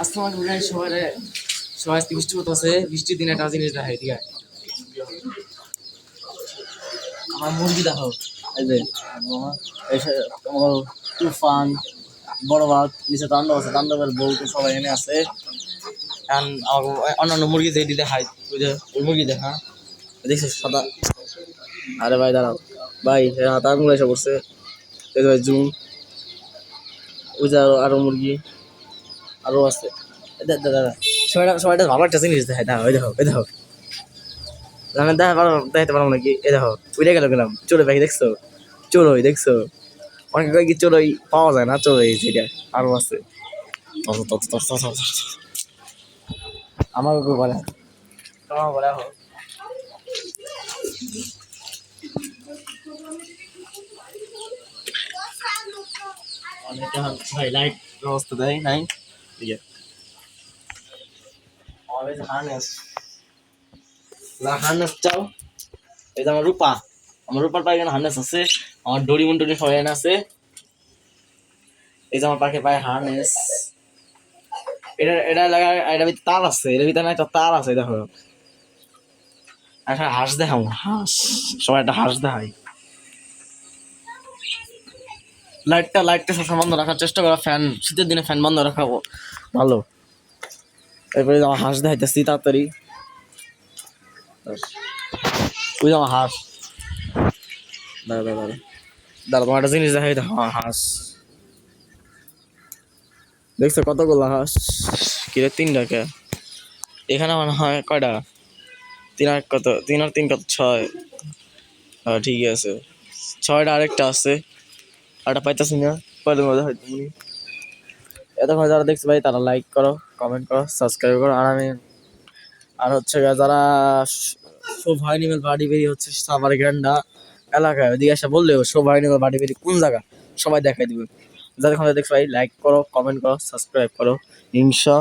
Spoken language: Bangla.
আসসালামু আলাইকুম গাইস, সবাই আজকে বৃষ্টি হতেছে। বৃষ্টির দিনে একটা জিনিস দেখাই, ঠিক আছে? আমার মুরগি দেখো, এই যে আমার তুফান বড় ভাত নিচে তাণ্ডব আছে, তাণ্ডবের বউ তো সবাই এনে আছে। অন্যান্য মুরগি যেটি দেখাই, ওই যে ওই মুরগি দেখা দেখছিস সাদা। আরে ভাই দাঁড়াও ভাই, হাত আঙুল এসে পড়ছে। এই যে ভাই জুম, ওই যে আরো মুরগি আরো আছে। দাদা সবাইটা ভালো একটা জিনিস দেখায়, দেখো ওই দেখো ওই দেখো। আমি দেখাতে পারবো নাকি? এই দেখো উড়ে গেল গেলাম। চলো ভাই, দেখছো? চড়ুই দেখছো? অনেক কি চড়ুই পাওয়া যায় না, চড়ুই যেটা আরো আছে। আমার বলে তোমার বলে হোক। ভাই লাইট ব্যবস্থা দেয় নাই, ঠিক আছে? হার্নেস হার্নেস চাও? এই যে আমার রূপা, আমার রূপার পায়ে হার্নেস আছে, আমার ডরিমন টরি সবাই আছে। এই যে আমার পাখি পায়ে হার্নেস, এটা এটা লাগা, এটা ভিতরে তার আছে, এটার ভিতরে একটা তার আছে, দেখো। একটা হাঁস দেখাও, হাঁস, সবাই একটা হাঁস দেখাই। লাইটটা সবসময় বন্ধ রাখার চেষ্টা করো, ফ্যান শীতের দিনে ফ্যান বন্ধ রাখা ভালো। এরপরে আমার হাঁস দেখাইতেছি তাড়াতাড়ি। ওই যে আমার হাঁস, দাঁড়া দাঁড়া দাঁড়া দাঁড়া, তোমার একটা জিনিস দেখাই, দেখো আমার হাঁস। দেখছো কতগুলো হাঁস? কিরে 3টা? এখানে মনে হয় কয়টা? 3 আর 3 কত 6? ঠিক আছে, 6টা। আরেকটা আছে, আরেকটা পাইতেছি না। পরের মধ্যে হয়তো এতক্ষণ যারা দেখছো ভাই, তারা লাইক করো, কমেন্ট করো, সাবস্ক্রাইব করো। আর হচ্ছে যারা শোভা এনিমেল বাড়ি বেরি হচ্ছে সাভার গ্রান্ডা এলাকায়, ওইদিকে এসে বললেও শোভা এনিমেল বাড়ি বেরি কোন জায়গা সবাই দেখাই দিবে। যাদের দেখছো ভাই, লাইক করো, কমেন্ট করো, সাবস্ক্রাইব করো, ইনশা